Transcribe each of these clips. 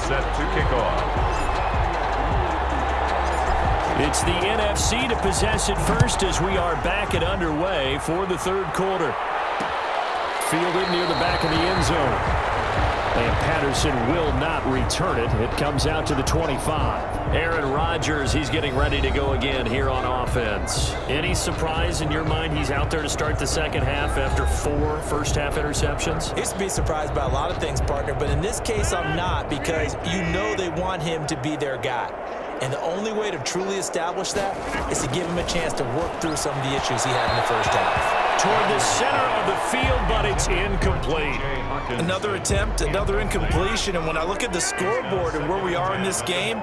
set to kick off. It's the NFC to possess it first as we are back and underway for the third quarter. Fielded near the back of the end zone. And Patterson will not return it. It comes out to the 25. Aaron Rodgers, he's getting ready to go again here on offense. Any surprise in your mind he's out there to start the second half after 4 first-half interceptions? Used to be surprised by a lot of things, partner, but in this case I'm not, because you know they want him to be their guy. And the only way to truly establish that is to give him a chance to work through some of the issues he had in the first half. Toward the center of the field, but it's incomplete. Another attempt, another incompletion, and when I look at the scoreboard and where we are in this game,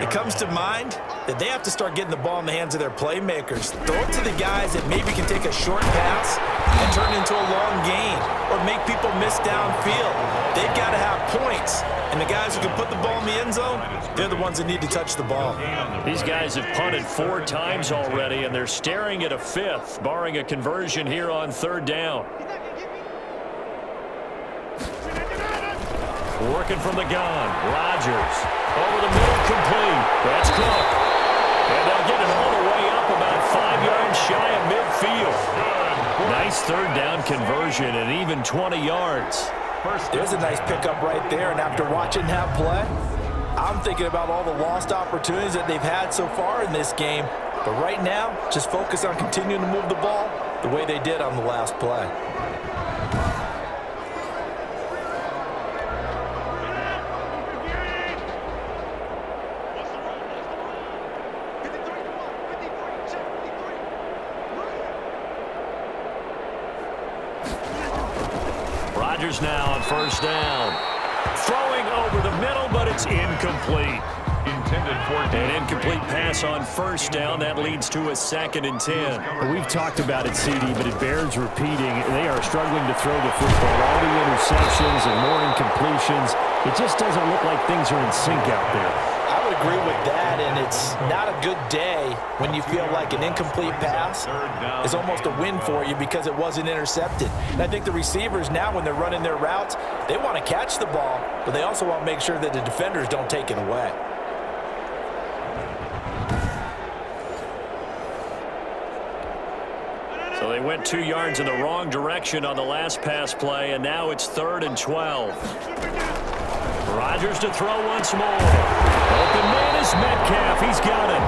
it comes to mind that they have to start getting the ball in the hands of their playmakers. Throw it to the guys that maybe can take a short pass and turn it into a long gain or make people miss downfield. They've got to have points, and the guys who can put the ball in the end zone, they're the ones that need to touch the ball. These guys have punted 4 times already, and they're staring at a 5th, barring a conversion here on third down. Working from the gun, Rodgers. Over the middle, complete. That's Cook. And they'll get it all the way up about 5 yards shy of midfield. Nice third down conversion and even 20 yards. There's a nice pickup right there, and after watching that play, I'm thinking about all the lost opportunities that they've had so far in this game. But right now, just focus on continuing to move the ball the way they did on the last play. Rodgers now on first down. Throwing over the middle, but it's incomplete. An incomplete pass on first down. That leads to a 2nd and 10. We've talked about it, CD, but it bears repeating. They are struggling to throw the football. All the interceptions and more incompletions. It just doesn't look like things are in sync out there. I would agree with that, and it's not a good day when you feel like an incomplete pass is almost a win for you because it wasn't intercepted. And I think the receivers now, when they're running their routes, they want to catch the ball, but they also want to make sure that the defenders don't take it away. So they went 2 yards in the wrong direction on the last pass play, and now it's 3rd and 12. Rodgers to throw once more. Open man is Metcalf. He's got it.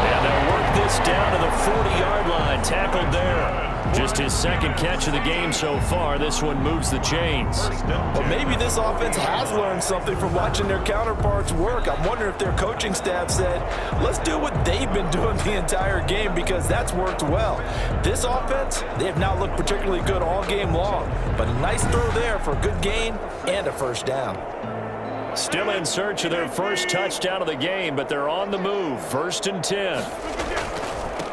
And they'll work this down to the 40-yard line. Tackled there. Just his 2nd catch of the game so far. This one moves the chains. But maybe this offense has learned something from watching their counterparts work. I'm wondering if their coaching staff said, let's do what they've been doing the entire game, because that's worked well. This offense, they have not looked particularly good all game long. But a nice throw there for a good gain and a first down. Still in search of their first touchdown of the game, but they're on the move. 1st and 10.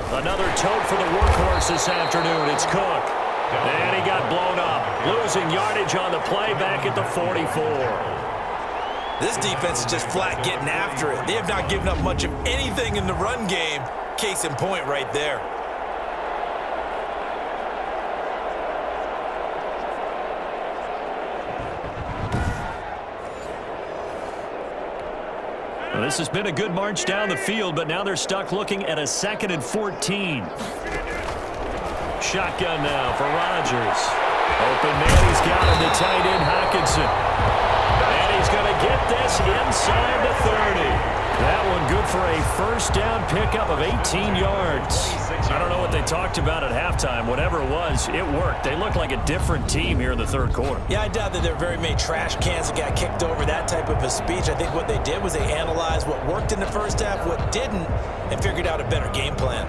Another tote for the workhorse this afternoon. It's Cook. And he got blown up. Losing yardage on the play back at the 44. This defense is just flat getting after it. They have not given up much of anything in the run game. Case in point right there. Well, this has been a good march down the field, but now they're stuck looking at a 2nd and 14. Shotgun now for Rodgers. Open man, he's got him, the tight end, Hockenson. And he's going to get this inside the 30. That one good for a first down pickup of 18 yards. I don't know what they talked about at halftime. Whatever it was, it worked. They look like a different team here in the third quarter. Yeah, I doubt that there are very many trash cans that got kicked over that type of a speech. I think what they did was they analyzed what worked in the first half, what didn't, and figured out a better game plan.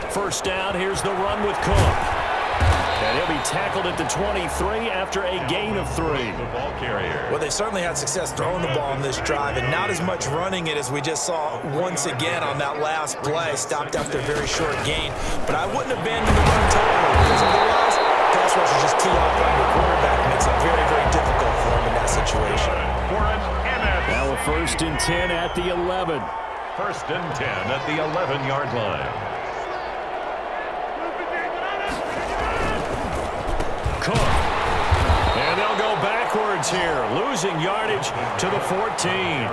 First down, here's the run with Cook. And he'll be tackled at the 23 after a gain of 3. The ball carrier. Well, they certainly had success throwing the ball on this drive, and not as much running it as we just saw once again on that last play. Stopped after a very short gain. But I wouldn't abandon the run totally, because otherwise, pass rush is just too off on the quarterback. Makes it very, very difficult for him in that situation. Now a 1st and 10 at at the 11. 1st and 10 at the 11-yard line. Cook. And they'll go backwards here, losing yardage to the 14.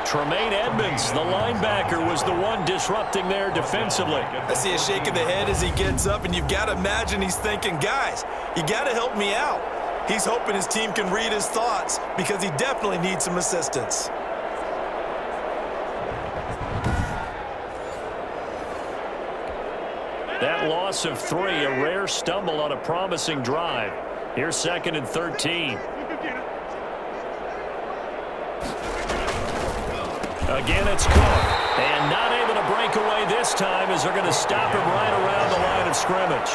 Tremaine Edmonds, the linebacker, was the one disrupting there defensively. I see a shake of the head as he gets up, and you've got to imagine he's thinking, guys, you got to help me out. He's hoping his team can read his thoughts because he definitely needs some assistance. That loss of 3, a rare stumble on a promising drive. Here's 2nd and 13. Again, it's Cook. And not able to break away this time as they're going to stop him right around the line of scrimmage.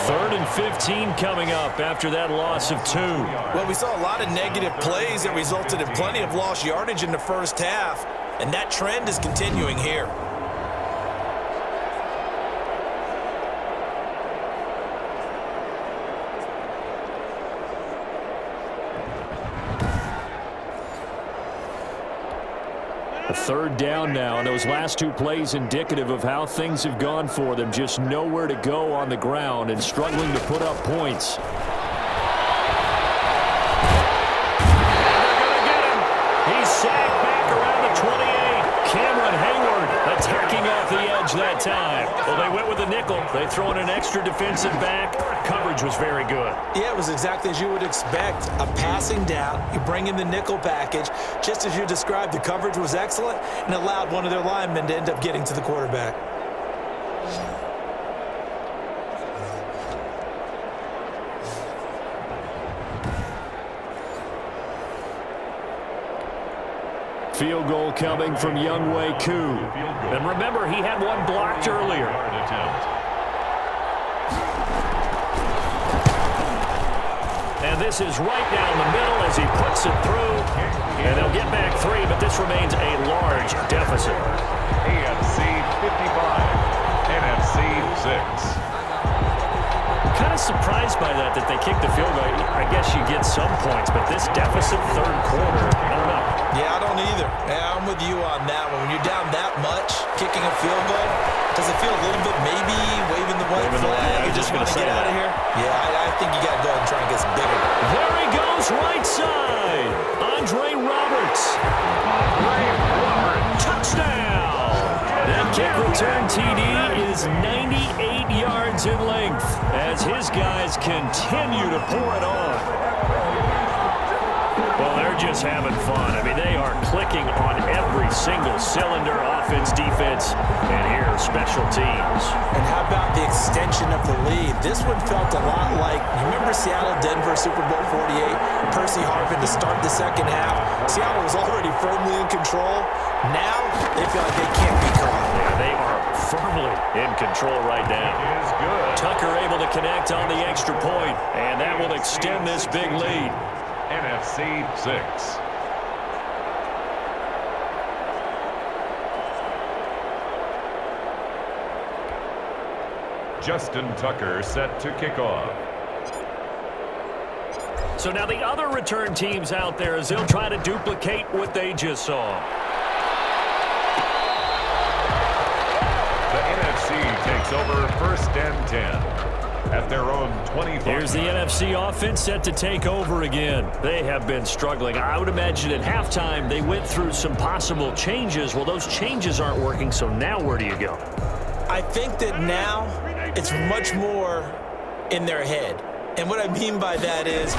3rd and 15 coming up after that loss of 2. Well, we saw a lot of negative plays that resulted in plenty of lost yardage in the first half, and that trend is continuing here. A 3rd down now, and those last 2 plays indicative of how things have gone for them. Just nowhere to go on the ground and struggling to put up points. And they're going to get him. He's sacked back around the 28. Cameron Hayward attacking off the edge that time. Well, they went with a nickel. They throw in an extra defensive back. Coverage was very good. Yeah, it was exactly as you would expect. A passing down, you bring in the nickel package. Just as you described, the coverage was excellent and allowed one of their linemen to end up getting to the quarterback. Field goal coming from Younghoe Koo. And remember, he had one blocked earlier. And this is right down the middle as he puts it through. And they'll get back 3, but this remains a large deficit. AFC 55, NFC 6. Kind of surprised by that they kicked the field goal. I guess you get some points, but this deficit 3rd quarter, I don't know. Yeah, I don't either. Yeah, I'm with you on that one. When you're down that much, kicking a field goal, does it feel a little bit maybe waving the white flag? You just want to get out of here? Yeah, I think you got to go and try and get some bigger. There he goes, right side. Andre Roberts. Touchdown. That kick return TD is 98 yards in length as his guys continue to pour it on. Well, they're just having fun. I mean, they are clicking on every single cylinder, offense, defense, and here, special teams. And how about the extension of the lead? This one felt a lot like, you remember Seattle, Denver, Super Bowl 48, Percy Harvin to start the second half. Seattle was already firmly in control. Now, they feel like they can't be caught. Yeah, they are firmly in control right now. Is good. Tucker able to connect on the extra point, and that will extend this big lead. NFC 6. Justin Tucker set to kick off. So now the other return teams out there as they'll try to duplicate what they just saw. The NFC takes over 1st and 10. At their own 25. Here's the NFC offense set to take over again. They have been struggling. I would imagine at halftime they went through some possible changes. Well, those changes aren't working, so now where do you go? I think that now it's much more in their head. And what I mean by that is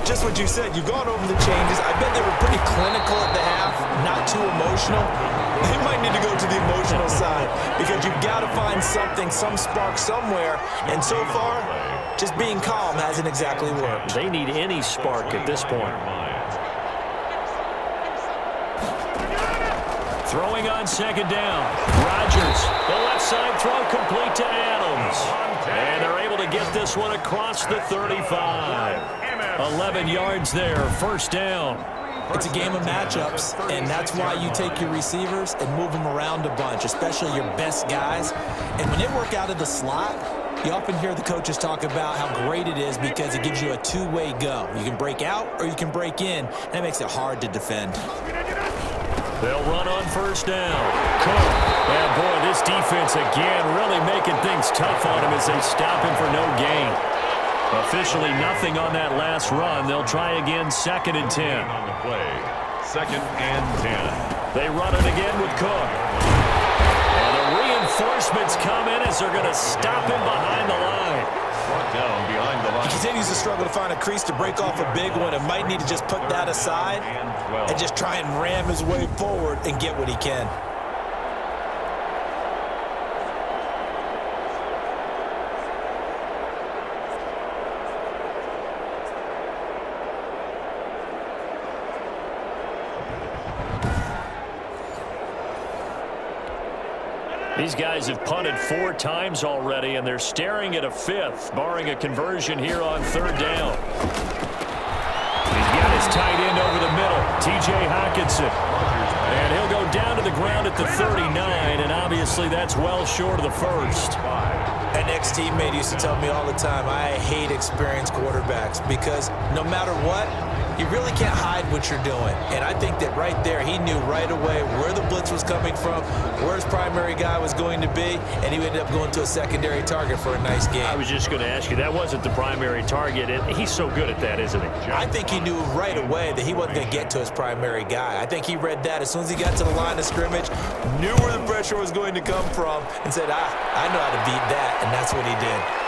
just what you said. You've gone over the changes. I bet they were pretty clinical at the half, not too emotional. They might need to go to the emotional side because you've got to find something, some spark somewhere. And so far, just being calm hasn't exactly worked. They need any spark at this point. Throwing on 2nd down. Rodgers, the left side throw complete to Adams. And they're able to get this one across the 35. 11 yards there, 1st down. It's a game of matchups, and that's why you take your receivers and move them around a bunch, especially your best guys. And when they work out of the slot, you often hear the coaches talk about how great it is because it gives you a two-way go. You can break out or you can break in, and it makes it hard to defend. They'll run on first down. Cook. And boy, this defense again really making things tough on him as they stop him for no gain. Officially nothing on that last run. They'll try again, 2nd and 10. On the play, 2nd and 10. They run it again with Cook. And the reinforcements come in as they're going to stop him behind the line. Brought down behind the line. He continues to struggle to find a crease to break off a big one and might need to just put that aside and just try and ram his way forward and get what he can. These guys have punted 4 times already, and they're staring at a 5th, barring a conversion here on 3rd down. He's got his tight end over the middle, T.J. Hockenson. And he'll go down to the ground at the 39, and obviously that's well short of the 1st. An ex-teammate used to tell me all the time, I hate experienced quarterbacks because no matter what, you really can't hide what you're doing. And I think that right there, he knew right away where the blitz was coming from, where his primary guy was going to be, and he ended up going to a secondary target for a nice game. I was just going to ask you, that wasn't the primary target, and he's so good at that, isn't he? I think he knew right away that he wasn't going to get to his primary guy. I think he read that as soon as he got to the line of scrimmage, knew where the pressure was going to come from, and said, I know how to beat that, and that's what he did.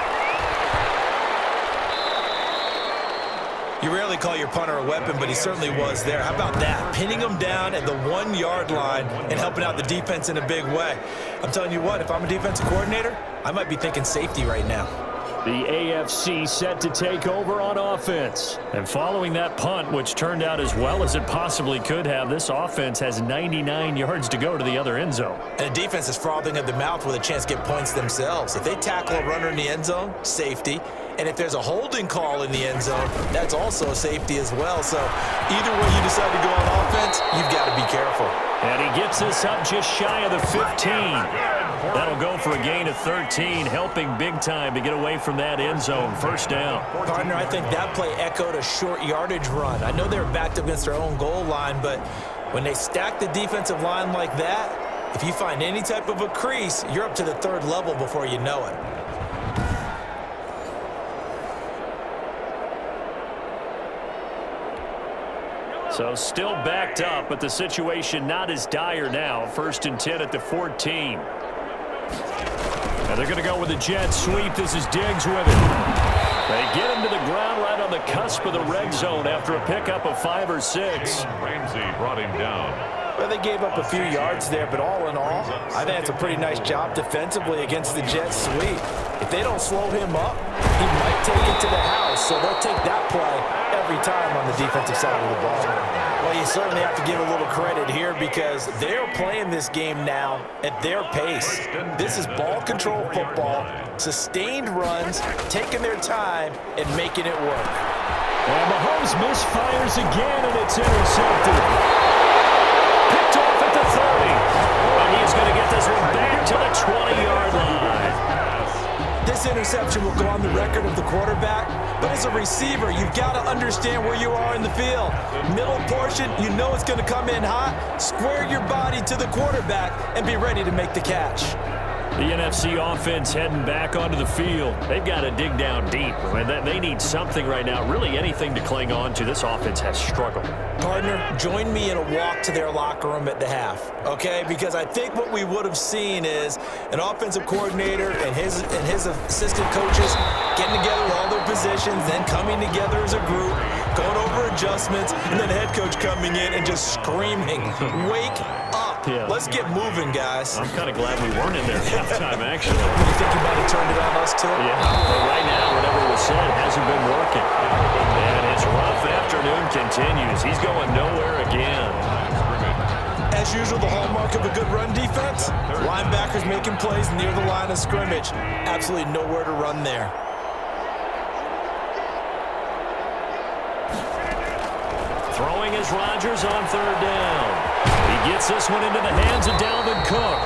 You rarely call your punter a weapon, but he certainly was there. How about that? Pinning him down at the 1-yard line and helping out the defense in a big way. I'm telling you what, if I'm a defensive coordinator, I might be thinking safety right now. The AFC set to take over on offense. And following that punt, which turned out as well as it possibly could have, this offense has 99 yards to go to the other end zone. And the defense is frothing at the mouth with a chance to get points themselves. If they tackle a runner in the end zone, safety. And if there's a holding call in the end zone, that's also a safety as well. So either way you decide to go on offense, you've got to be careful. And he gets us up just shy of the 15. That'll go for a gain of 13, helping big time to get away from that end zone. 1st down. Partner, I think that play echoed a short yardage run. I know they were backed up against their own goal line, but when they stack the defensive line like that, if you find any type of a crease, you're up to the 3rd level before you know it. So still backed up, but the situation not as dire now. 1st and 10 at the 14. Now they're going to go with a jet sweep. This is Diggs with it. They get him to the ground right on the cusp of the red zone after a pickup of 5 or 6. Ramsey brought him down. Well, they gave up a few yards there, but all in all, I think it's a pretty nice job defensively against the jet sweep. If they don't slow him up, he might take it to the house. So they'll take that play every time on the defensive side of the ball. Well, you certainly have to give a little credit here because they're playing this game now at their pace. This is ball control football, sustained runs, taking their time, and making it work. And Mahomes misfires again, and it's intercepted. Picked off at the 30. And he's going to get this one back to the 20-yard line. This interception will go on the record of the quarterback, but as a receiver, you've got to understand where you are in the field. Middle portion, you know it's going to come in hot. Square your body to the quarterback and be ready to make the catch. The NFC offense heading back onto the field. They've got to dig down deep. I mean, they need something right now, really anything to cling on to. This offense has struggled. Partner, join me in a walk to their locker room at the half, okay? Because I think what we would have seen is an offensive coordinator and his assistant coaches getting together with all their positions, then coming together as a group, going over adjustments, and then head coach coming in and just screaming, wake up. Yeah. Let's get moving, guys. I'm kind of glad we weren't in there at halftime, actually. You think you might have turned it on us, too? Yeah, but right now, whatever was said hasn't been working. And his rough afternoon continues. He's going nowhere again. As usual, the hallmark of a good run defense, linebackers making plays near the line of scrimmage. Absolutely nowhere to run there. Throwing is Rodgers on 3rd down. He gets this one into the hands of Dalvin Cook.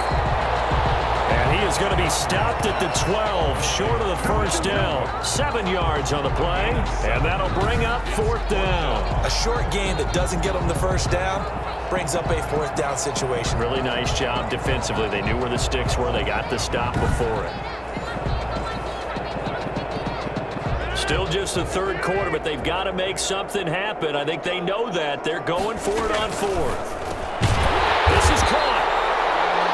And he is going to be stopped at the 12, short of the first down. 7 yards on the play, and that'll bring up 4th down. A short game that doesn't get them the first down brings up a 4th down situation. Really nice job defensively. They knew where the sticks were. They got the stop before it. Still just the 3rd quarter, but they've got to make something happen. I think they know that. They're going for it on 4th. This is caught.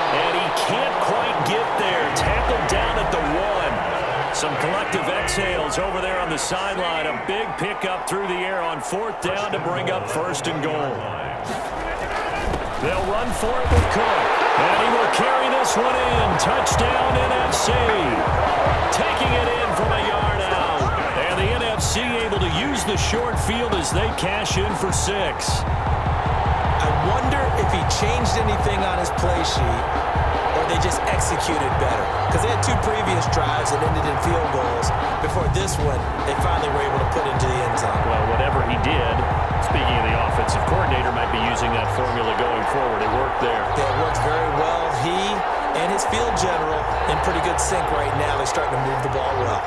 And he can't quite get there. Tackled down at the 1. Some collective exhales over there on the sideline. A big pickup through the air on 4th down to bring up 1st and goal. They'll run for it with Cook. And he will carry this one in. Touchdown NFC. Taking it in from a yard out. And the NFC able to use the short field as they cash in for 6. I wonder if he changed anything on his play sheet or they just executed better. Because they had 2 previous drives that ended in field goals. Before this one, they finally were able to put into the end zone. Well, whatever he did, speaking of the offensive coordinator, might be using that formula going forward. It worked there. Yeah, it worked very well. He and his field general in pretty good sync right now. They're starting to move the ball well.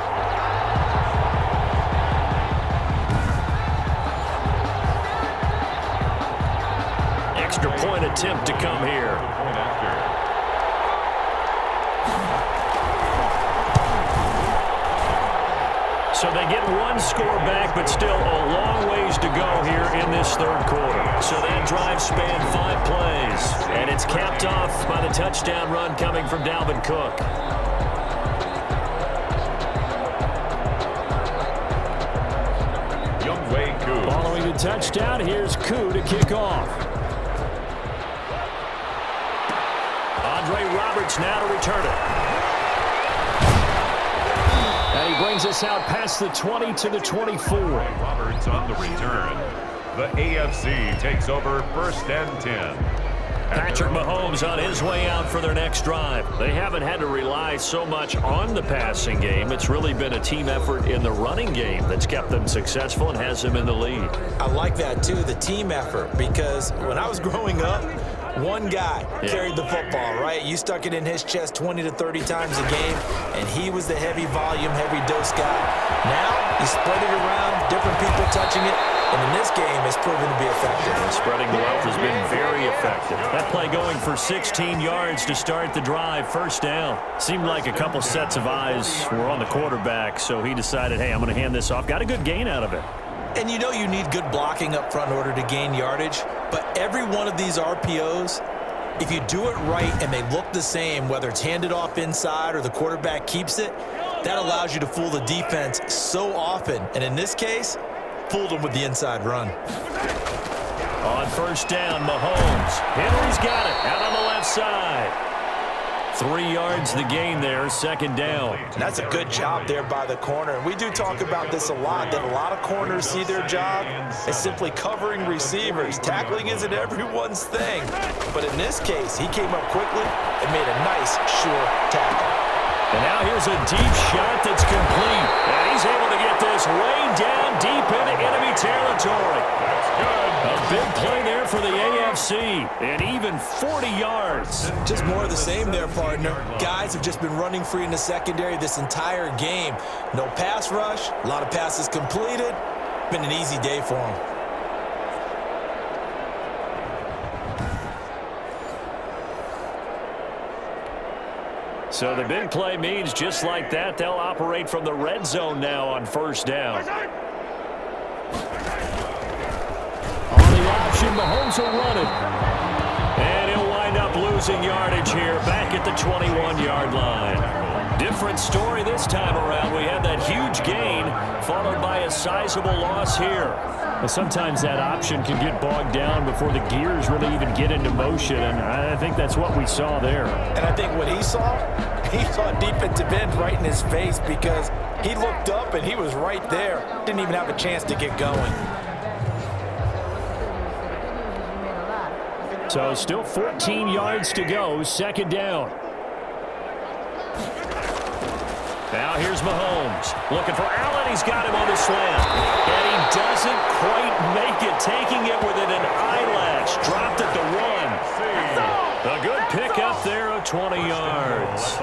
Extra point attempt to come here. So they get 1 score back, but still a long ways to go here in this 3rd quarter. So that drive spanned 5 plays, and it's capped off by the touchdown run coming from Dalvin Cook. Following the touchdown, here's Koo to kick off. Andre Roberts now to return it. And he brings us out past the 20 to the 24. Roberts on the return. The AFC takes over 1st and 10. Patrick Mahomes on his way out for their next drive. They haven't had to rely so much on the passing game. It's really been a team effort in the running game that's kept them successful and has them in the lead. I like that, too, the team effort, because when I was growing up, one guy carried the football, right? You stuck it in his chest 20 to 30 times a game, and he was the heavy volume, heavy dose guy. Now, you spread it around, different people touching it, and in this game, it's proven to be effective. And spreading the wealth has been very effective. That play going for 16 yards to start the drive, 1st down. Seemed like a couple sets of eyes were on the quarterback, so he decided, hey, I'm going to hand this off. Got a good gain out of it. And you know you need good blocking up front in order to gain yardage, but every one of these RPOs, if you do it right and they look the same, whether it's handed off inside or the quarterback keeps it, that allows you to fool the defense so often. And in this case, fooled them with the inside run. On 1st down, Mahomes. Henry's got it out on the left side. 3 yards the gain there, 2nd down. And that's a good job there by the corner. And we do talk about this a lot, that a lot of corners see their job as simply covering receivers. Tackling isn't everyone's thing. But in this case, he came up quickly and made a nice, sure tackle. And now here's a deep shot that's complete. And he's able to get this way down deep into enemy territory. That's good. A big play there for the AFC. And even 40 yards. Just more of the same there, partner. Guys have just been running free in the secondary this entire game. No pass rush, a lot of passes completed. Been an easy day for them. So the big play means just like that, they'll operate from the red zone now on 1st down. On the option, Mahomes will run it. And he'll wind up losing yardage here back at the 21-yard line. Different story this time around. We had that huge gain followed by a sizable loss here. Well, sometimes that option can get bogged down before the gears really even get into motion, and I think that's what we saw there. And I think what he saw a defensive end right in his face because he looked up and he was right there. Didn't even have a chance to get going. So still 14 yards to go, 2nd down. Now here's Mahomes. Looking for Allen. He's got him on the slant. And he doesn't quite make it. Taking it within an eyelash. Dropped at the 1. A good pick up there of 20 yards.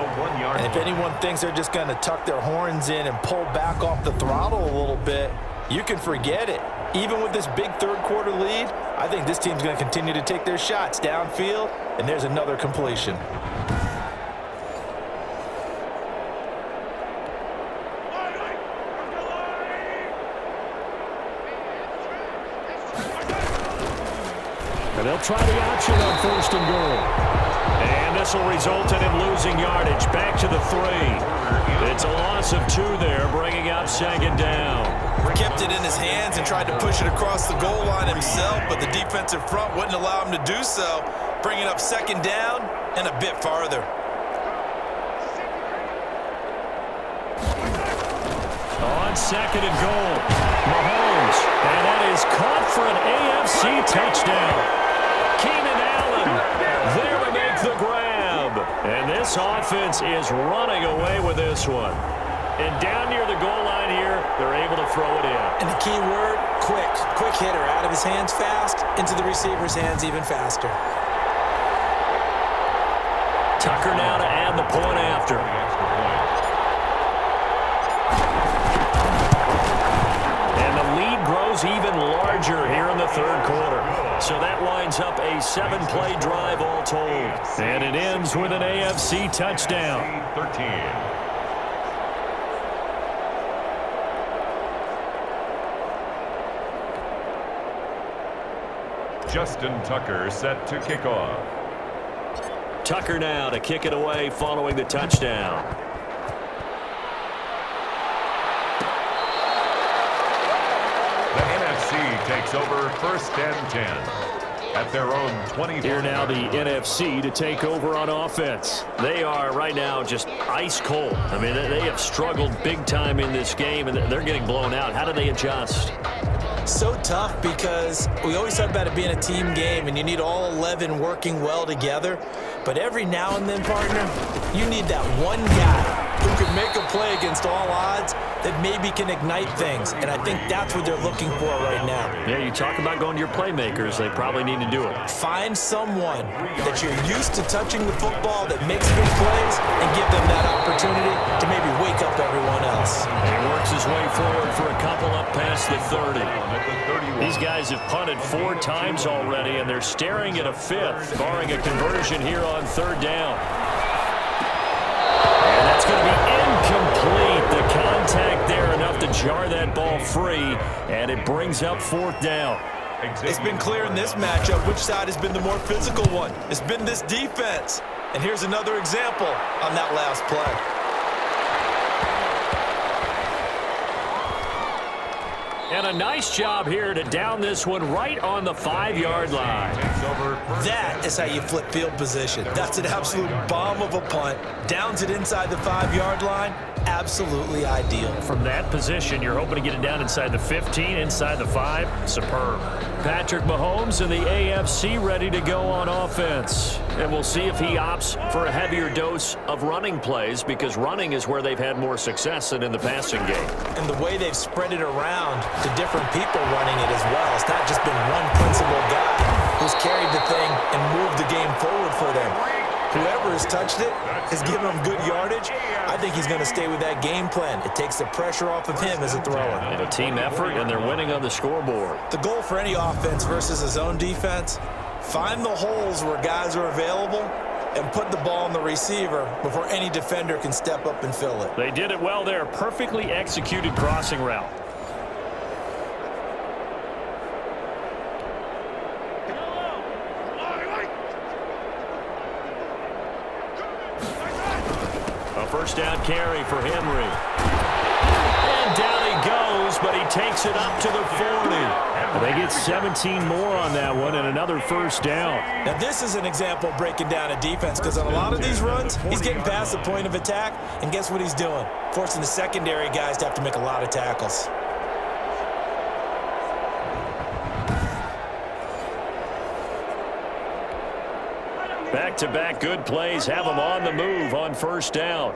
And if anyone thinks they're just going to tuck their horns in and pull back off the throttle a little bit, you can forget it. Even with this big third-quarter lead, I think this team's going to continue to take their shots downfield, and there's another completion. And they'll try the option on 1st and goal. And this will result in him losing yardage. Back to the 3. It's a loss of 2 there, bringing up 2nd down. Kept it in his hands and tried to push it across the goal line himself, but the defensive front wouldn't allow him to do so, bringing up 2nd down and a bit farther. On 2nd and goal, Mahomes, and that is caught for an AFC touchdown. Keenan Allen there to make the grab. And this offense is running away with this one. And down near the goal line here, they're able to throw it in. And the key word, quick. Quick hitter, out of his hands fast, into the receiver's hands even faster. Tucker now to add the point after. And the lead grows even larger here in the 3rd quarter. So that winds up a 7-play drive all told. And it ends with an AFC touchdown. 13. Justin Tucker set to kick off. Tucker now to kick it away following the touchdown. The NFC takes over 1st and 10 at their own 20. Here now the NFC to take over on offense. They are right now just ice cold. I mean, they have struggled big time in this game, and they're getting blown out. How do they adjust? So tough because we always talk about it being a team game and you need all 11 working well together. But every now and then, partner, you need that one guy who can make a play against all odds that maybe can ignite things. And I think that's what they're looking for right now. Yeah, you talk about going to your playmakers. They probably need to do it. Find someone that you're used to touching the football that makes big plays and give them that opportunity to maybe wake up everyone else. And he works his way forward for a couple up past the 30. These guys have punted 4 times already, and they're staring at a 5th, barring a conversion here on 3rd down. And that's going to be incomplete. The contact there enough to jar that ball free, and it brings up 4th down. It's been clear in this matchup which side has been the more physical one. It's been this defense. And here's another example on that last play. And a nice job here to down this one right on the 5-yard line. That is how you flip field position. That's an absolute bomb of a punt. Downs it inside the 5-yard line. Absolutely ideal. From that position, you're hoping to get it down inside the 15, inside the 5. Superb. Patrick Mahomes and the AFC ready to go on offense. And we'll see if he opts for a heavier dose of running plays, because running is where they've had more success than in the passing game. And the way they've spread it around to different people running it as well. It's not just been one principal guy who's carried the thing and moved the game forward for them. Whoever has touched it has given him good yardage. I think he's going to stay with that game plan. It takes the pressure off of him as a thrower. And a team effort, and they're winning on the scoreboard. The goal for any offense versus his own defense, find the holes where guys are available and put the ball on the receiver before any defender can step up and fill it. They did it well there. Perfectly executed crossing route. First down carry for Henry. And down he goes, but he takes it up to the 40. They get 17 more on that one and another first down. Now this is an example of breaking down a defense, because on a lot of these runs, he's getting past the point of attack, and guess what he's doing? Forcing the secondary guys to have to make a lot of tackles. Back-to-back good plays have them on the move on first down.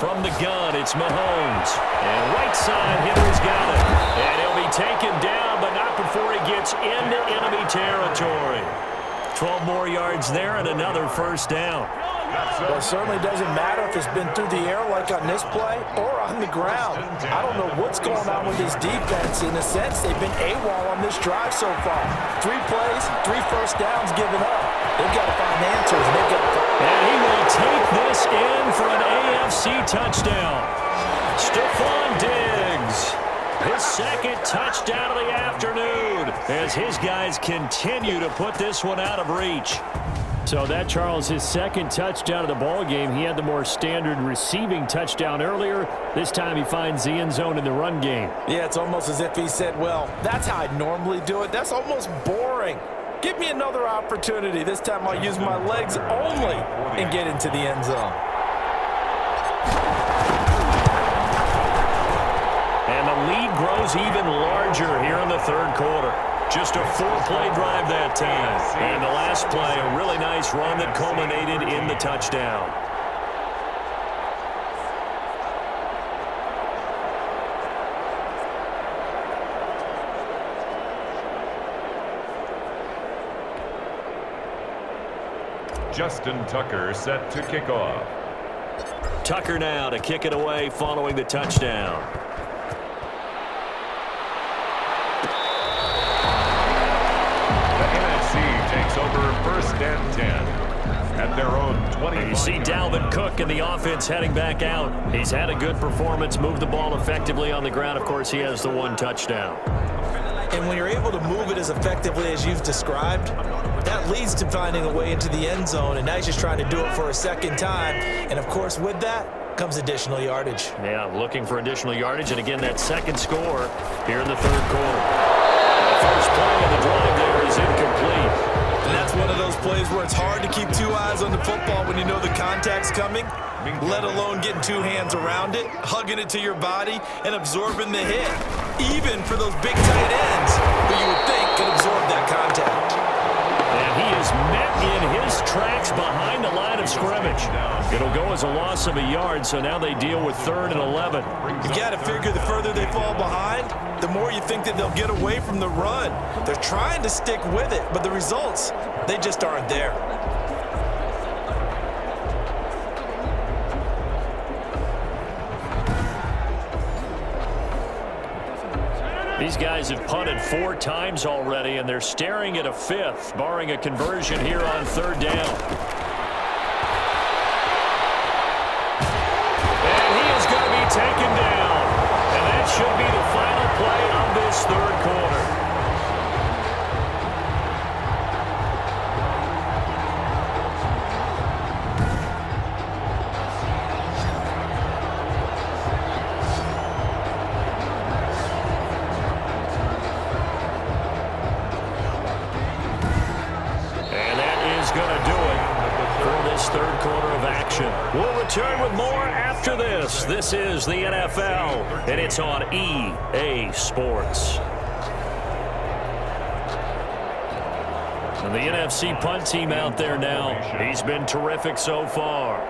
from the gun, it's Mahomes. And right side hitter's got it. And he'll be taken down, but not before he gets into enemy territory. 12 more yards there and another first down. Well, it certainly doesn't matter if it's been through the air like on this play or on the ground. I don't know what's going on with this defense. In a sense, they've been AWOL on this drive so far. 3 plays, 3 first downs given up. They've got to find answers, and they've got to find. And he will take this in for an AFC touchdown. Stephon Diggs, his second touchdown of the afternoon, as his guys continue to put this one out of reach. So that, Charles, his second touchdown of the ball game. He had the more standard receiving touchdown earlier. This time he finds the end zone in the run game. Yeah, it's almost as if he said, well, that's how I normally do it. That's almost boring. Give me another opportunity. This time I'll use my legs only and get into the end zone. And the lead grows even larger here in the third quarter. Just a 4-play drive that time. And the last play, a really nice run that culminated in the touchdown. Justin Tucker set to kick off. Tucker now to kick it away following the touchdown. Takes over first and 10 at their own 20. You see Dalvin Cook and the offense heading back out. He's had a good performance, moved the ball effectively on the ground. Of course, he has the 1 touchdown. And when you're able to move it as effectively as you've described, that leads to finding a way into the end zone, and now he's just trying to do it for a second time. And, of course, with that comes additional yardage. Yeah, looking for additional yardage. And, again, that second score here in the third quarter. The first play of the drive there is incomplete. And that's one of those plays where it's hard to keep 2 eyes on the football when you know the contact's coming, let alone getting 2 hands around it, hugging it to your body, and absorbing the hit, even for those big tight ends who you would think could absorb that contact. And he is met in his tracks behind the line of scrimmage. It'll go as a loss of a yard, so now they deal with 3rd and 11. You got to figure the further they fall behind, the more you think that they'll get away from the run. They're trying to stick with it, but the results, they just aren't there. These guys have punted 4 times already, and they're staring at a 5th, barring a conversion here on 3rd down. And he is going to be taken down. And that should be the final play of this third quarter. Third quarter of action. We'll return with more after this. This is the NFL, and it's on EA Sports. And the NFC punt team out there now. He's been terrific so far.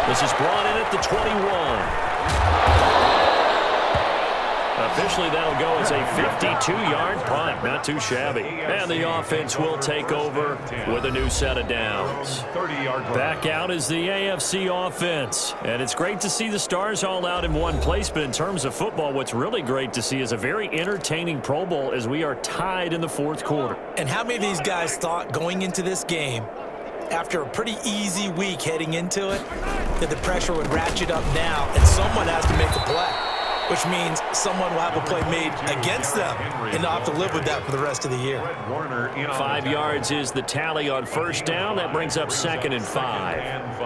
This is brought in at the 21. Officially, that'll go as a 52-yard punt. Not too shabby. And the offense will take over with a new set of downs. Back out is the AFC offense. And it's great to see the stars all out in one place. But in terms of football, what's really great to see is a very entertaining Pro Bowl as we are tied in the 4th quarter. And how many of these guys thought going into this game, after a pretty easy week heading into it, that the pressure would ratchet up now and someone has to make a play? Which means someone will have a play made against them and not have to live with that for the rest of the year. 5 yards is the tally on first down. That brings up 2nd and 5.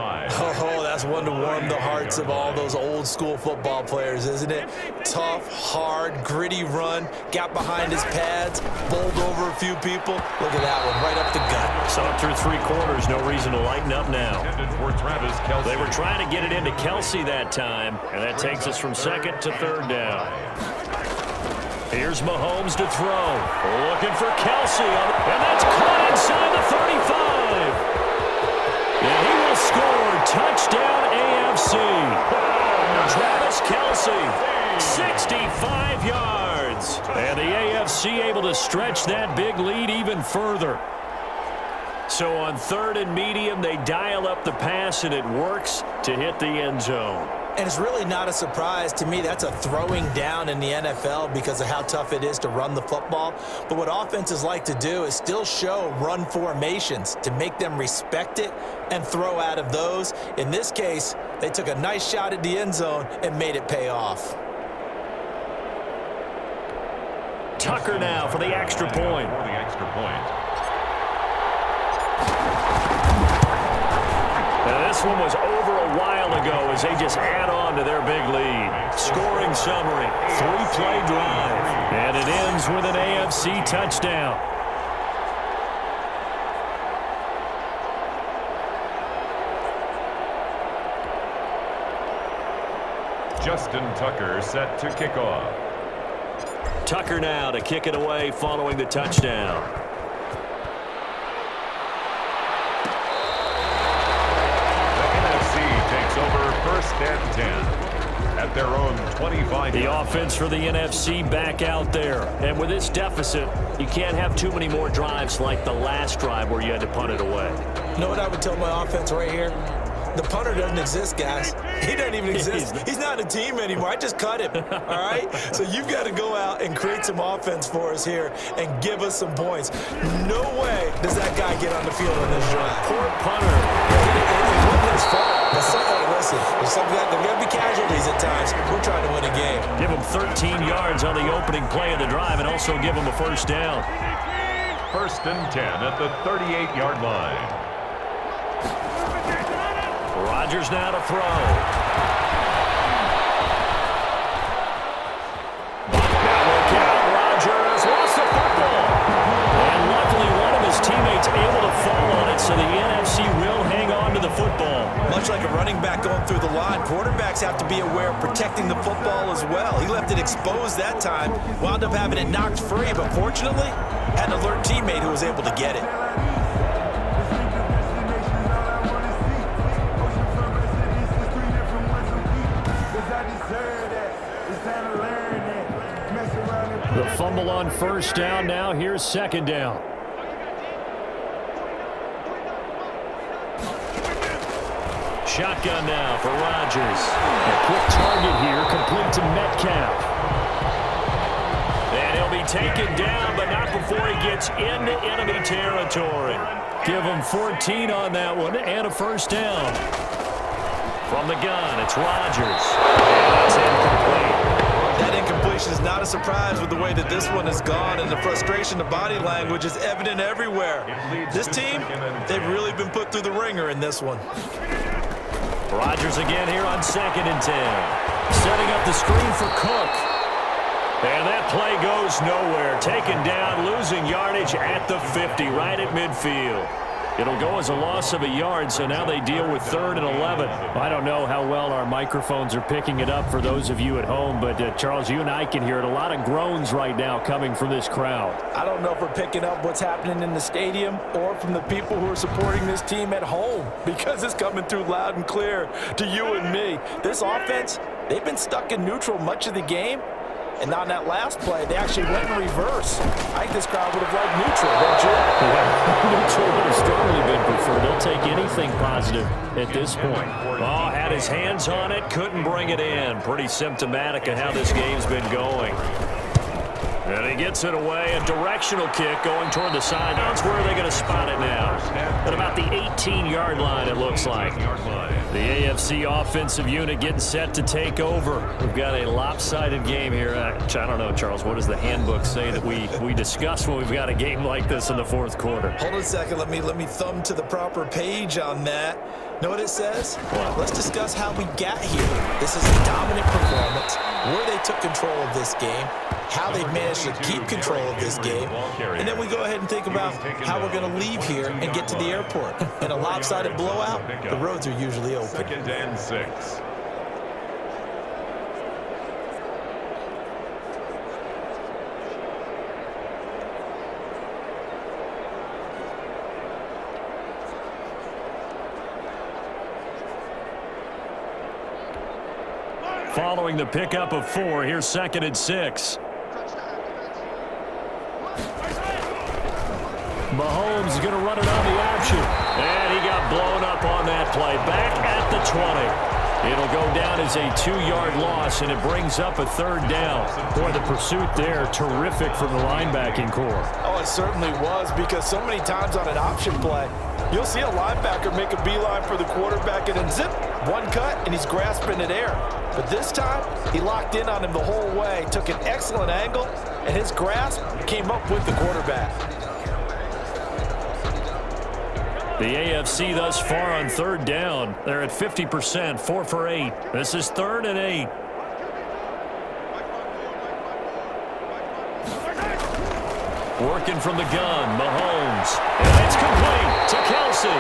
Oh, that's one to warm the hearts of all those old school football players, isn't it? Tough, hard, gritty run, got behind his pads, bowled over a few people. Look at that one, right up the gut. So through 3 quarters, no reason to lighten up now. They were trying to get it into Kelsey that time, and that takes us from 2nd to 3rd down. Here's Mahomes to throw. Looking for Kelsey. And that's caught inside the 35. And he will score. Touchdown AFC. Travis Kelsey, 65 yards. And the AFC able to stretch that big lead even further. So on 3rd and medium, they dial up the pass, and it works to hit the end zone. And it's really not a surprise to me. That's a throwing down in the NFL because of how tough it is to run the football. But what offenses like to do is still show run formations to make them respect it and throw out of those. In this case, they took a nice shot at the end zone and made it pay off. Tucker now for the extra point. Now this one was over a while ago as they just add on to their big lead. Scoring summary, 3-play drive. And it ends with an AFC touchdown. Justin Tucker set to kick off. Tucker now to kick it away following the touchdown. Over 1st and 10 at their own 25. The offense for the NFC back out there. And with this deficit, you can't have too many more drives like the last drive where you had to punt it away. You know what I would tell my offense right here? The punter doesn't exist, guys. He doesn't even exist. He's not a team anymore. I just cut him, all right? So you've got to go out and create some offense for us here and give us some points. No way does that guy get on the field on this drive. Poor punter. It wasn't his fault. Listen, there's going to be casualties at times. We're trying to win a game. Give him 13 yards on the opening play of the drive and also give him a 1st down. 1st and 10 at the 38-yard line. Rodgers now to throw. Now look out, Rodgers lost the football. And luckily one of his teammates able to fall on it, so the NFC will hang on to the football. Much like a running back going through the line, quarterbacks have to be aware of protecting the football as well. He left it exposed that time, wound up having it knocked free, but fortunately, had an alert teammate who was able to get it. The fumble on 1st down. Now here's 2nd down. Shotgun now for Rodgers. A quick target here, complete to Metcalf. And he'll be taken down, but not before he gets into enemy territory. Give him 14 on that one and a 1st down. From the gun, it's Rodgers. And that's incomplete. That incompletion is not a surprise with the way that this one has gone, and the frustration, the body language is evident everywhere. This team, they've really been put through the ringer in this one. Rodgers again here on 2nd and 10. Setting up the screen for Cook. And that play goes nowhere. Taken down, losing yardage at the 50, right at midfield. It'll go as a loss of a yard, so now they deal with 3rd and 11. I don't know how well our microphones are picking it up for those of you at home, but Charles, you and I can hear it. A lot of groans right now coming from this crowd. I don't know if we're picking up what's happening in the stadium or from the people who are supporting this team at home, because it's coming through loud and clear to you and me. This offense, they've been stuck in neutral much of the game. And on that last play, they actually went in reverse. I think this crowd would have liked neutral, don't you? Yeah, neutral would have strongly been preferred. They'll take anything positive at this point. Oh, had his hands on it, couldn't bring it in. Pretty symptomatic of how this game's been going. And he gets it away. A directional kick going toward the sidelines. Where are they going to spot it now? At about the 18-yard line, it looks like. The AFC offensive unit getting set to take over. We've got a lopsided game here. I don't know, Charles, what does the handbook say that we discuss when we've got a game like this in the 4th quarter? Hold on a second. Let me thumb to the proper page on that. Know what it says? What? Let's discuss how we got here. This is a dominant performance, where they took control of this game, how they've managed to keep control of this game, and then we go ahead and think about how we're going to leave here and get to the airport. In a lopsided blowout, the roads are usually open. 2nd and 6. following the pickup of 4. Here's 2nd and 6. Mahomes is going to run it on the option. And he got blown up on that play. Back at the 20. It'll go down as a 2-yard loss, and it brings up a 3rd down. Boy, the pursuit there, terrific from the linebacking core. Oh, it certainly was, because so many times on an option play, you'll see a linebacker make a beeline for the quarterback and then zip, one cut, and he's grasping at air. But this time, he locked in on him the whole way, took an excellent angle, and his grasp came up with the quarterback. The AFC thus far on 3rd down. They're at 50%, 4 for 8. This is 3rd and 8. Working from the gun, Mahomes. And it's complete to Kelsey.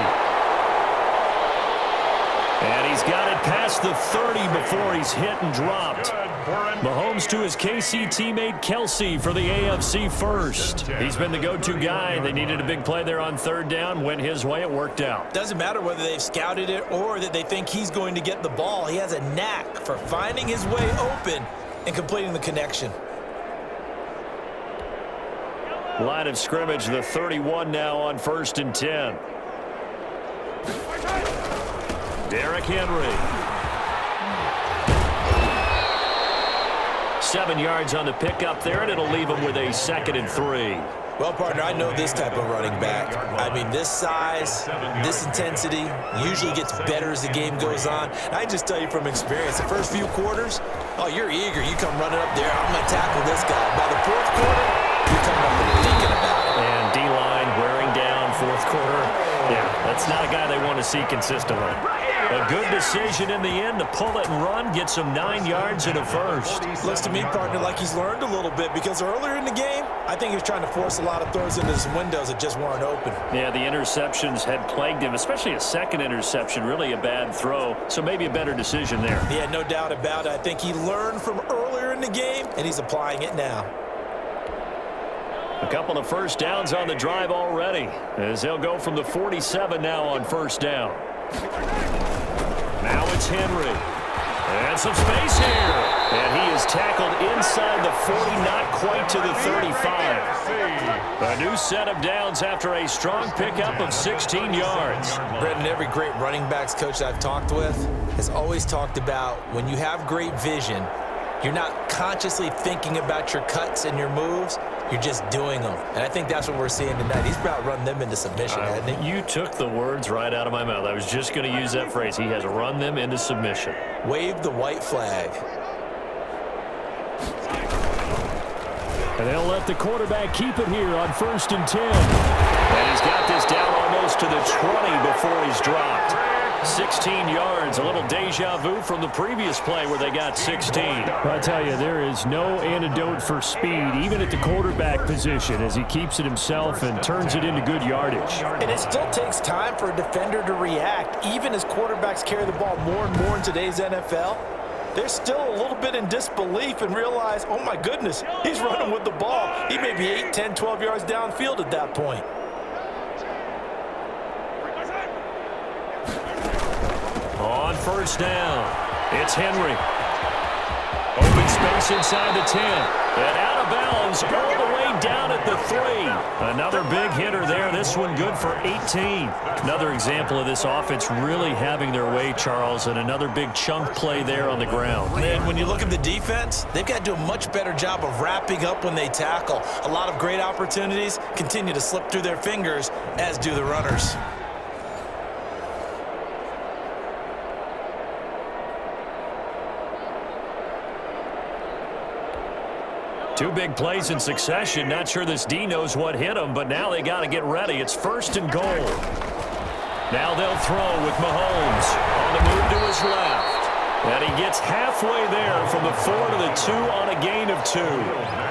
And he's got it past the 30 before he's hit and dropped. Mahomes to his KC teammate Kelsey for the AFC first. He's been the go-to guy. They needed a big play there on 3rd down. Went his way. It worked out. Doesn't matter whether they've scouted it or that they think he's going to get the ball. He has a knack for finding his way open and completing the connection. Line of scrimmage, the 31 now on 1st and 10. Derrick Henry. 7 yards on the pickup there, and it'll leave him with a 2nd and 3. Well, partner, I know this type of running back. I mean, this size, this intensity usually gets better as the game goes on. And I just tell you from experience, the first few quarters, oh, you're eager. You come running up there, I'm going to tackle this guy. By the 4th quarter, you come up and thinking about it. And D-line wearing down 4th quarter. Yeah, that's not a guy they want to see consistently. A good decision in the end to pull it and run, get some 9 yards and a first. Looks to me, partner, like he's learned a little bit, because earlier in the game, I think he was trying to force a lot of throws into his windows that just weren't open. Yeah, the interceptions had plagued him, especially a 2nd interception, really a bad throw. So maybe a better decision there. Yeah, no doubt about it. I think he learned from earlier in the game, and he's applying it now. A couple of first downs on the drive already, as they'll go from the 47 now on 1st down. Now it's Henry. And some space here. And he is tackled inside the 40, not quite to the 35. A new set of downs after a strong pickup of 16 yards. Brendan, every great running backs coach I've talked with has always talked about when you have great vision, you're not consciously thinking about your cuts and your moves. You're just doing them. And I think that's what we're seeing tonight. He's about run them into submission, hasn't he? You took the words right out of my mouth. I was just going to use that phrase. He has run them into submission. Wave the white flag. And they'll let the quarterback keep it here on 1st and 10. And he's got this down almost to the 20 before he's dropped. 16 yards, a little deja vu from the previous play where they got 16. I tell you, there is no antidote for speed, even at the quarterback position, as he keeps it himself and turns it into good yardage. And it still takes time for a defender to react, even as quarterbacks carry the ball more and more in today's NFL. They're still a little bit in disbelief and realize, oh my goodness, he's running with the ball. He may be 8, 10, 12 yards downfield at that point. On 1st down, it's Henry. Open space inside the 10. And out of bounds all the way down at the 3. Another big hitter there. This one good for 18. Another example of this offense really having their way, Charles, and another big chunk play there on the ground. Man, when you look at the defense, they've got to do a much better job of wrapping up when they tackle. A lot of great opportunities continue to slip through their fingers, as do the runners. Two big plays in succession. Not sure this D knows what hit him, but now they got to get ready. It's 1st and goal. Now they'll throw with Mahomes on the move to his left. And he gets halfway there from the 4 to the 2 on a gain of 2.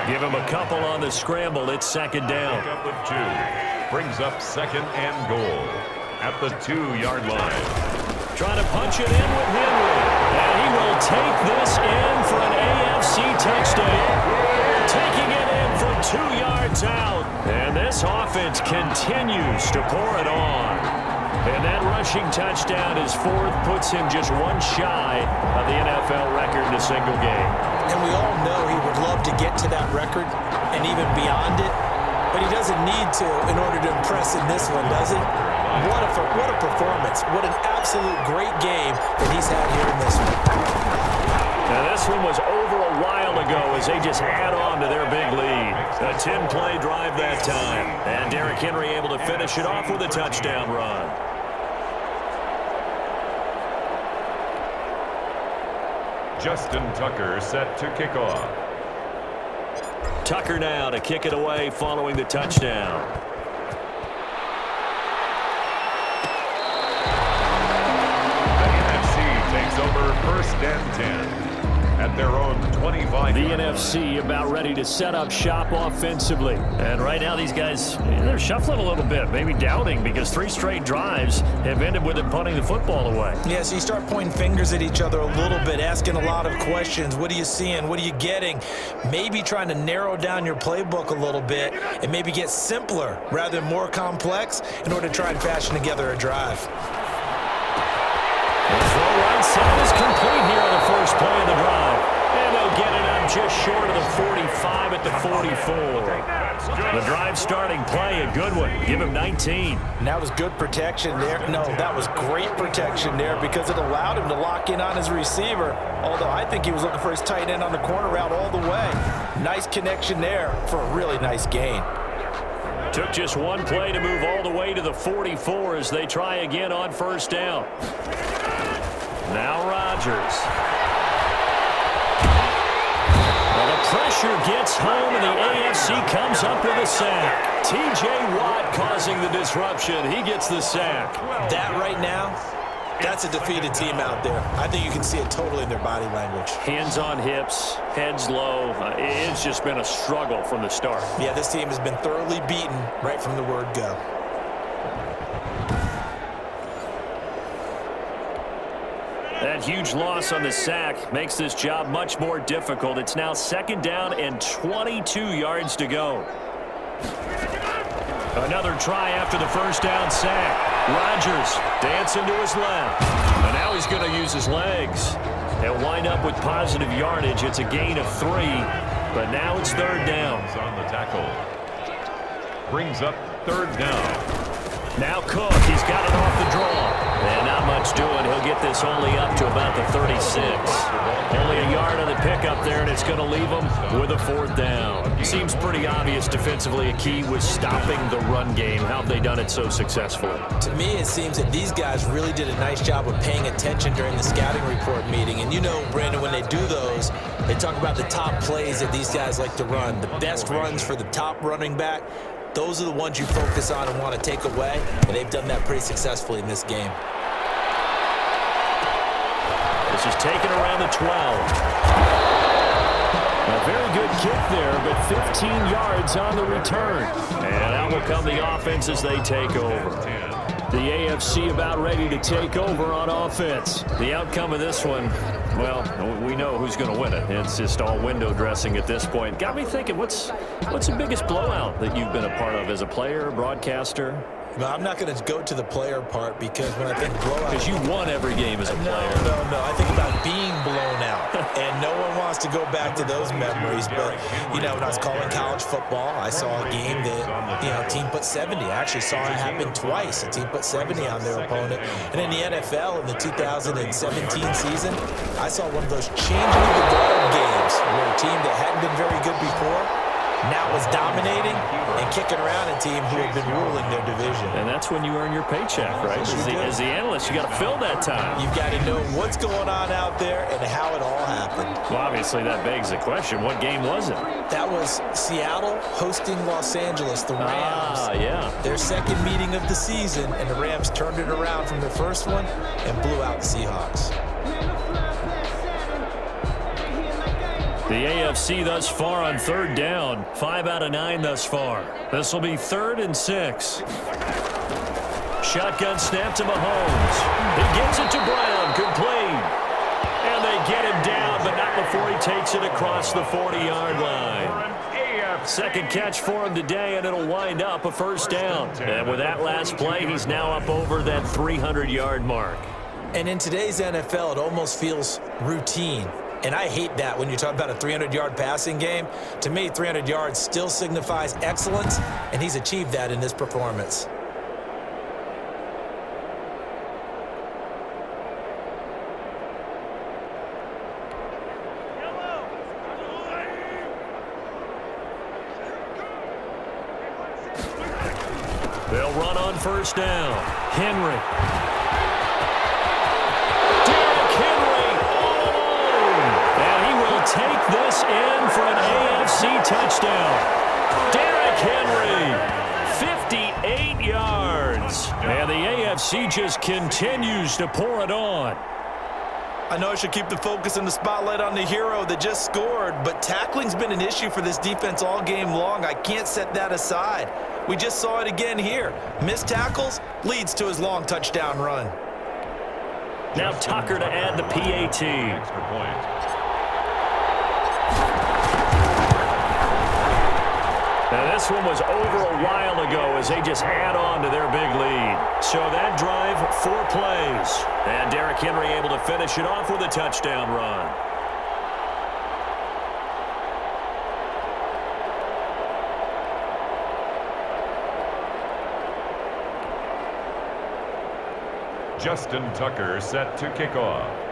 Give him a couple on the scramble. It's 2nd down. Pickup of 2 brings up 2nd and goal at the 2-yard line. Trying to punch it in with Henry. And he will take this in for an AFC touchdown. Taking it in from 2 yards out. And this offense continues to pour it on. And that rushing touchdown, his fourth, puts him just one shy of the NFL record in a single game. And we all know he would love to get to that record and even beyond it, but he doesn't need to in order to impress in this one, does he? What a performance. What an absolute great game that he's had here in this one. Now, this one was over a while ago as they just add on to their big lead. A 10-play drive that time. And Derrick Henry able to finish it off with a touchdown run. Justin Tucker set to kick off. Tucker now to kick it away following the touchdown. The NFC takes over 1st and 10 at their own 25. The NFC about ready to set up shop offensively. And right now these guys, they're shuffling a little bit, maybe doubting, because 3 straight drives have ended with them punting the football away. Yeah, so you start pointing fingers at each other a little bit, asking a lot of questions. What are you seeing? What are you getting? Maybe trying to narrow down your playbook a little bit and maybe get simpler rather than more complex in order to try and fashion together a drive. The throw right side is complete here on the first play of the drive. And they'll get it up just short of the 45 at the 44. The drive starting play, a good one. Give him 19. And that was good protection there. No, that was great protection there because it allowed him to lock in on his receiver. Although I think he was looking for his tight end on the corner route all the way. Nice connection there for a really nice gain. Took just one play to move all the way to the 44 as they try again on first down. Now Rodgers. Well, the pressure gets home, and the AFC comes up with a sack. T.J. Watt causing the disruption. He gets the sack. That right now, that's a defeated team out there. I think you can see it totally in their body language. Hands on hips, heads low. It's just been a struggle from the start. Yeah, this team has been thoroughly beaten right from the word go. That huge loss on the sack makes this job much more difficult. It's now 2nd down and 22 yards to go. Another try after the first down sack. Rodgers dancing to his left. And now he's going to use his legs. They'll wind up with positive yardage. It's a gain of 3. But now it's 3rd down. On the tackle. Brings up 3rd down. Now Cook, he's got it off the draw. And not much doing. He'll get this only up to about the 36. Only a yard on the pickup there, and it's going to leave him with a 4th down. Seems pretty obvious defensively a key was stopping the run game. How have they done it so successfully? To me, it seems that these guys really did a nice job of paying attention during the scouting report meeting. And you know, Brandon, when they do those, they talk about the top plays that these guys like to run, the best runs for the top running back. Those are the ones you focus on and want to take away, and they've done that pretty successfully in this game. This is taken around the 12. A very good kick there, but 15 yards on the return. And out will come the offense as they take over. The AFC about ready to take over on offense. The outcome of this one, well, we know who's going to win it. It's just all window dressing at this point. Got me thinking, what's the biggest blowout that you've been a part of as a player, broadcaster? No, I'm not going to go to the player part because when I think blowout... Because you won every game as a player. No. I think about being blown out. And no one wants to go back to those memories. But, you know, when I was calling college football, I saw a game that, you know, a team put 70. I actually saw it happen twice. A team put 70 on their opponent. And in the NFL, in the 2017 season, I saw one of those changing of the guard games where a team that hadn't been very good before now was dominating and kicking around a team who had been ruling their division. And that's when you earn your paycheck, right? As the analyst, you got to fill that time. You've got to know what's going on out there and how it all happened. Well, obviously, that begs the question, what game was it? That was Seattle hosting Los Angeles, the Rams. Yeah. Their second meeting of the season, and the Rams turned it around from their first one and blew out the Seahawks. The AFC thus far on 3rd down. 5 out of 9 thus far. This will be 3rd and 6. Shotgun snap to Mahomes. He gets it to Brown. Complete. And they get him down, but not before he takes it across the 40-yard line. Second catch for him today, and it'll wind up a first down. And with that last play, he's now up over that 300-yard mark. And in today's NFL, it almost feels routine. And I hate that when you talk about a 300-yard passing game. To me, 300 yards still signifies excellence, and he's achieved that in this performance. They'll run on first down. Henry. Take this in for an AFC touchdown. Derrick Henry, 58 yards. And the AFC just continues to pour it on. I know I should keep the focus and the spotlight on the hero that just scored, but tackling's been an issue for this defense all game long. I can't set that aside. We just saw it again here. Missed tackles leads to his long touchdown run. Now Tucker to add the PAT. Extra point. Now this one was over a while ago as they just add on to their big lead. So that drive, 4 plays. And Derrick Henry able to finish it off with a touchdown run. Justin Tucker set to kick off.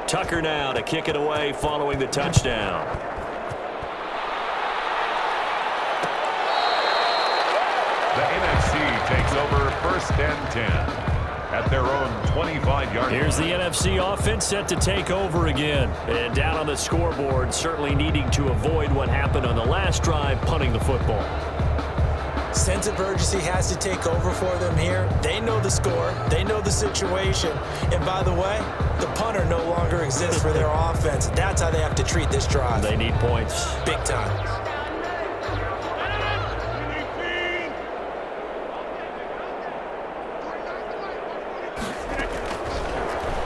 Tucker now to kick it away following the touchdown. The NFC takes over first and 10 at their own 25-yard line. Here's the NFC offense set to take over again. And down on the scoreboard, certainly needing to avoid what happened on the last drive, punting the football. Sense of urgency has to take over for them here. They know the score. They know the situation. And by the way, the punter no longer exists for their offense. That's how they have to treat this drive. They need points. Big time.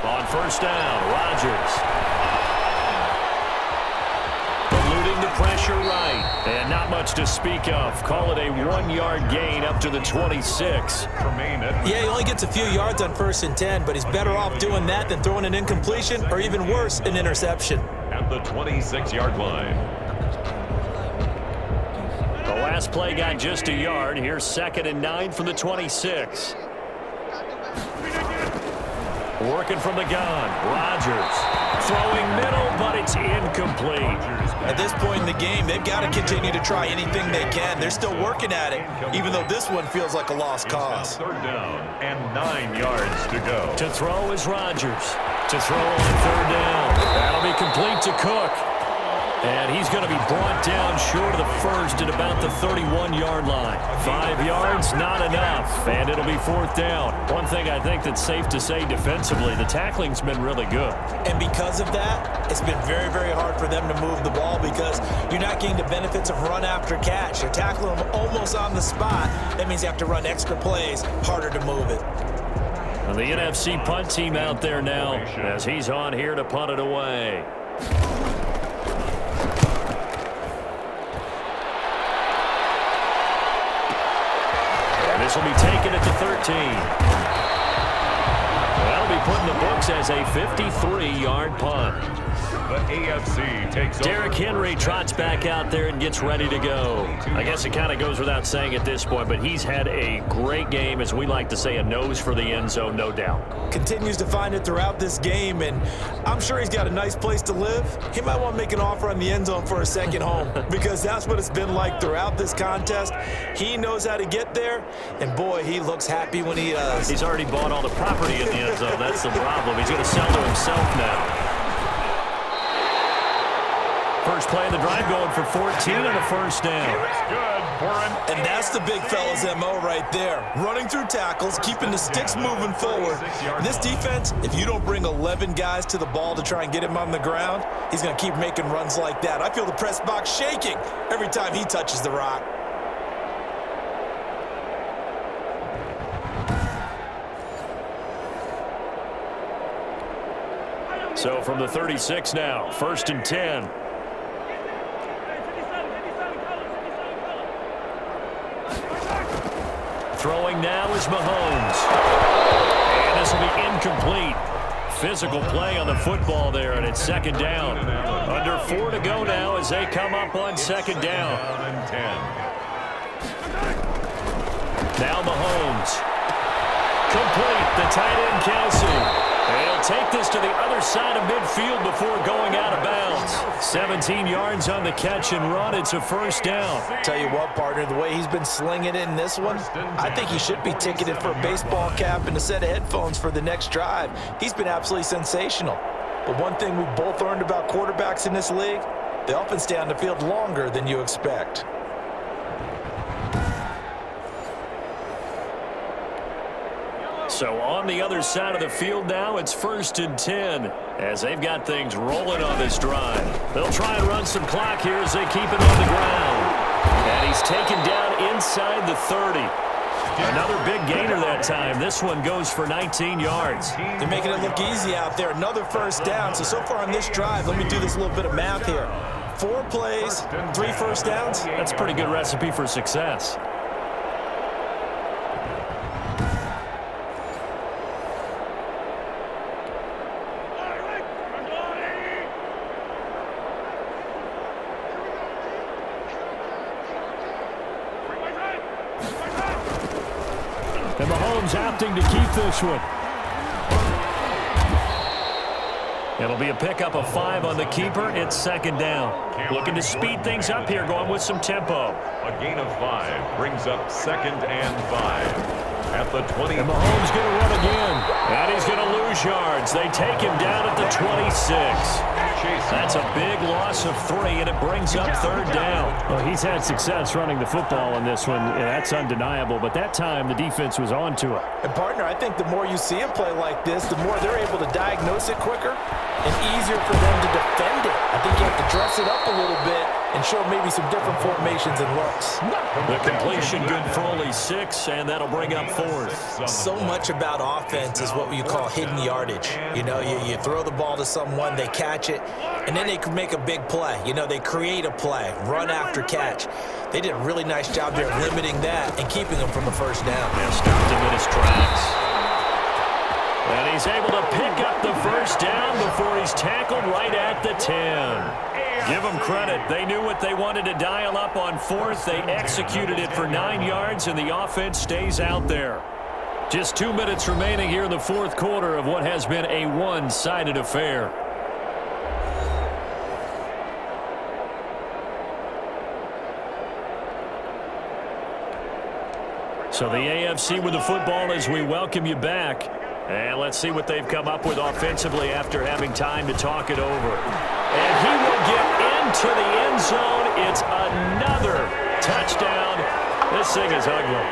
On first down, Rodgers. Eluding the pressure right. And not much to speak of. Call it a 1-yard gain up to the 26. Yeah, he only gets a few yards on first and 10, but he's better off doing that than throwing an incompletion or even worse, an interception. At the 26-yard line. The last play got just a yard. Here's 2nd and 9 from the 26. Working from the gun. Rodgers throwing middle, but it's incomplete. At this point in the game, they've got to continue to try anything they can. They're still working at it, even though this one feels like a lost cause. Third down and 9 yards to go. To throw is Rodgers. To throw on third down. That'll be complete to Cook. And he's going to be brought down short of the first at about the 31-yard line. 5 yards, not enough. And it'll be 4th down. One thing I think that's safe to say defensively, the tackling's been really good. And because of that, it's been very, very hard for them to move the ball because you're not getting the benefits of run after catch. You're tackling them almost on the spot. That means you have to run extra plays, harder to move it. And the NFC punt team out there now as he's on here to punt it away. This will be taken at the 13. That'll be put in the books as a 53-yard punt. The AFC takes Derrick Henry trots back out there and gets ready to go. I guess it kind of goes without saying at this point, but he's had a great game, as we like to say, a nose for the end zone, no doubt. Continues to find it throughout this game, and I'm sure he's got a nice place to live. He might want to make an offer on the end zone for a second home because that's what it's been like throughout this contest. He knows how to get there, and boy, he looks happy when he does. He's already bought all the property in the end zone. That's the problem. He's going to sell to himself now. First play of the drive going for 14 and a first down. And that's the big fella's MO right there. Running through tackles, keeping the sticks moving forward. This defense, if you don't bring 11 guys to the ball to try and get him on the ground, he's going to keep making runs like that. I feel the press box shaking every time he touches the rock. So from the 36 now, 1st and 10. Throwing now is Mahomes. And this will be incomplete. Physical play on the football there, and it's 2nd down. Under 4 to go now as they come up on 2nd down. Now Mahomes. Complete. The tight end, Kelsey. He'll take this to the other side of midfield before going out of bounds. 17 yards on the catch and run. It's a 1st down. Tell you what, partner, the way he's been slinging it in this one, I think he should be ticketed for a baseball cap and a set of headphones for the next drive. He's been absolutely sensational. But one thing we've both learned about quarterbacks in this league, they often stay on the field longer than you expect. So on the other side of the field now, it's 1st and 10 as they've got things rolling on this drive. They'll try and run some clock here as they keep it on the ground. And he's taken down inside the 30. Another big gainer that time. This one goes for 19 yards. They're making it look easy out there. Another 1st down. So far on this drive, let me do this little bit of math here. 4 plays, 3 1st downs. That's a pretty good recipe for success. And Mahomes opting to keep this one. It'll be a pickup of 5 on the keeper. It's 2nd down. Looking to speed things up here, going with some tempo. A gain of 5 brings up 2nd and 5. At the 20. And Mahomes going to run again. And he's going to lose yards. They take him down at the 26. That's a big loss of 3, and it brings up 3rd down. Well, he's had success running the football in this one. That's undeniable. But that time, the defense was on to it. And, partner, I think the more you see a play like this, the more they're able to diagnose it quicker and easier for them to defend it. I think you have to dress it up a little bit and show maybe some different formations and looks. The completion good for only 6, and that'll bring up 4th. So much about offense is what you call hidden yardage. You know, you throw the ball to someone, they catch it, and then they can make a big play. You know, they create a play, run after catch. They did a really nice job there limiting that and keeping them from a 1st down. They stopped him in his tracks. And he's able to pick up the 1st down before he's tackled right at the 10. Give them credit. They knew what they wanted to dial up on 4th. They executed it for 9 yards, and the offense stays out there. Just 2 minutes remaining here in the 4th quarter of what has been a one-sided affair. So the AFC with the football as we welcome you back. And let's see what they've come up with offensively after having time to talk it over. And he will get into the end zone. It's another touchdown. This thing is ugly.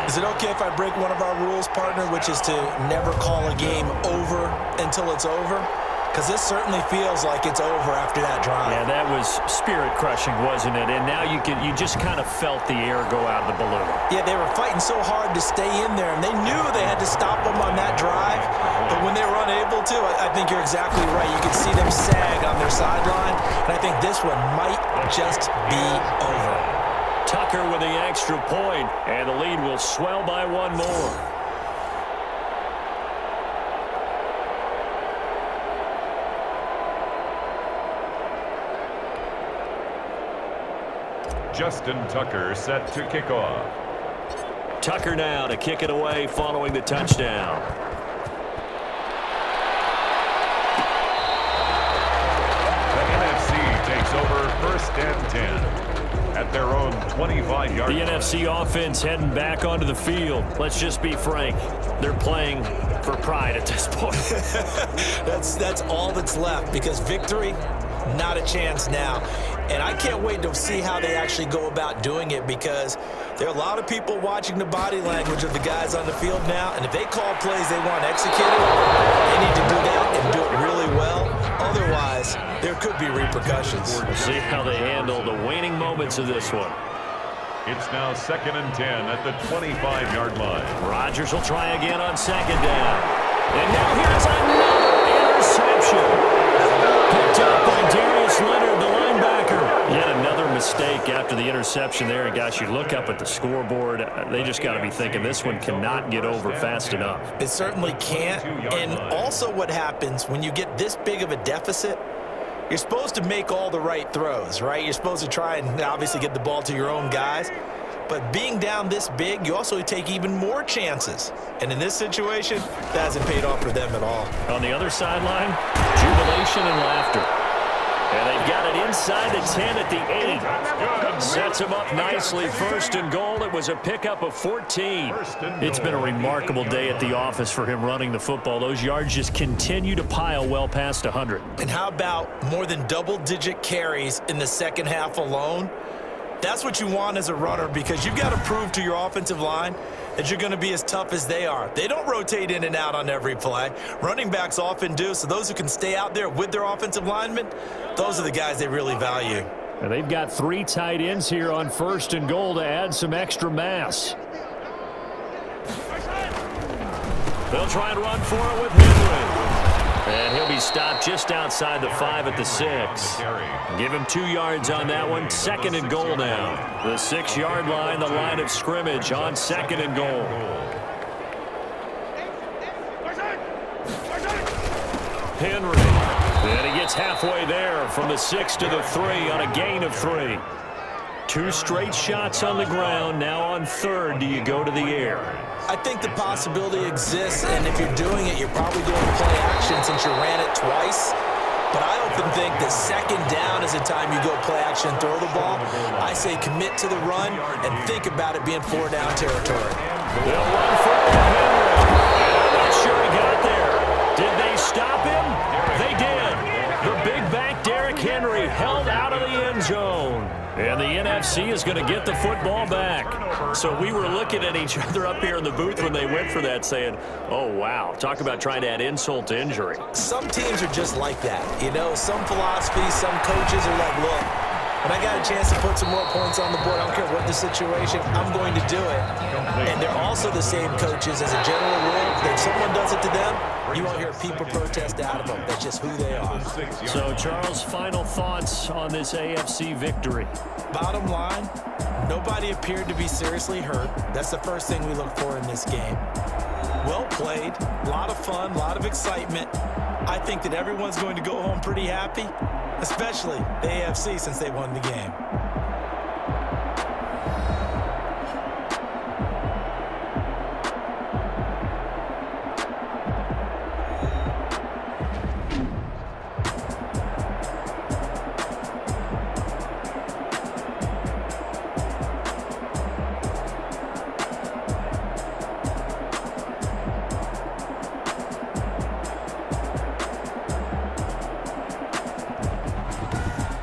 Is it okay if I break one of our rules, partner, which is to never call a game over until it's over? Because this certainly feels like it's over after that drive. Yeah, that was spirit-crushing, wasn't it? And now you just kind of felt the air go out of the balloon. Yeah, they were fighting so hard to stay in there, and they knew they had to stop them on that drive. But when they were unable to, I think you're exactly right. You could see them sag on their sideline, and I think this one might just be over. Tucker with the extra point, and the lead will swell by 1 more. Justin Tucker set to kick off. Tucker now to kick it away following the touchdown. The NFC takes over 1st and 10 at their own 25-yard line. The NFC offense heading back onto the field. Let's just be frank. They're playing for pride at this point. That's all that's left, because victory, not a chance now. And I can't wait to see how they actually go about doing it, because there are a lot of people watching the body language of the guys on the field now, and if they call plays they want executed, they need to do that and do it really well. Otherwise, there could be repercussions. We'll see how they handle the waning moments of this one. It's now 2nd and 10 at the 25-yard line. Rodgers will try again on 2nd down. And now here's another interception. Picked up by Darius Leonard, the linebacker. Yet another mistake after the interception there. And, guys, you look up at the scoreboard. They just got to be thinking this one cannot get over fast enough. It certainly can't. And also what happens when you get this big of a deficit, you're supposed to make all the right throws, right? You're supposed to try and obviously get the ball to your own guys. But being down this big, you also take even more chances. And in this situation, that hasn't paid off for them at all. On the other sideline, jubilation and laughter. And they've got it inside the 10 at the 8. Sets them up nicely. First and goal. It was a pickup of 14. It's been a remarkable day at the office for him running the football. Those yards just continue to pile well past 100. And how about more than double-digit carries in the second half alone? That's what you want as a runner, because you've got to prove to your offensive line that you're going to be as tough as they are. They don't rotate in and out on every play. Running backs often do, so those who can stay out there with their offensive linemen, those are the guys they really value. And they've got 3 tight ends here on first and goal to add some extra mass. They'll try and run for it with Henry. And he'll be stopped just outside the 5 at the 6. Give him 2 yards on that one. Second and goal now. The 6-yard line, the line of scrimmage on second and goal. Henry. And he gets halfway there from the 6 to the 3 on a gain of 3. 2 straight shots on the ground. Now on third, do you go to the air? I think the possibility exists, and if you're doing it, you're probably going to play action since you ran it twice. But I often think that second down is the time you go play action and throw the ball. I say commit to the run and think about it being 4-down territory. They'll run for it with Henry. I'm not sure he got there. Did they stop him? They did. The big back Derrick Henry held out of the end zone. And the NFC is going to get the football back. So we were looking at each other up here in the booth when they went for that saying, oh, wow, talk about trying to add insult to injury. Some teams are just like that. You know, some philosophies, some coaches are like, look, when I got a chance to put some more points on the board, I don't care what the situation, I'm going to do it. And they're also the same coaches as a general rule. If someone does it to them, you won't hear people protest out of them. That's just who they are. So, Charles, final thoughts on this AFC victory? Bottom line, nobody appeared to be seriously hurt. That's the first thing we look for in this game. Well played, a lot of fun, a lot of excitement. I think that everyone's going to go home pretty happy, especially the AFC since they won the game.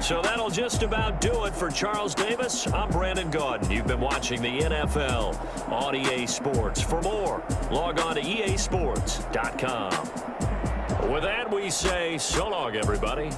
So that'll just about do it for Charles Davis. I'm Brandon Gaudin. You've been watching the NFL on EA Sports. For more, log on to easports.com. With that, we say so long, everybody.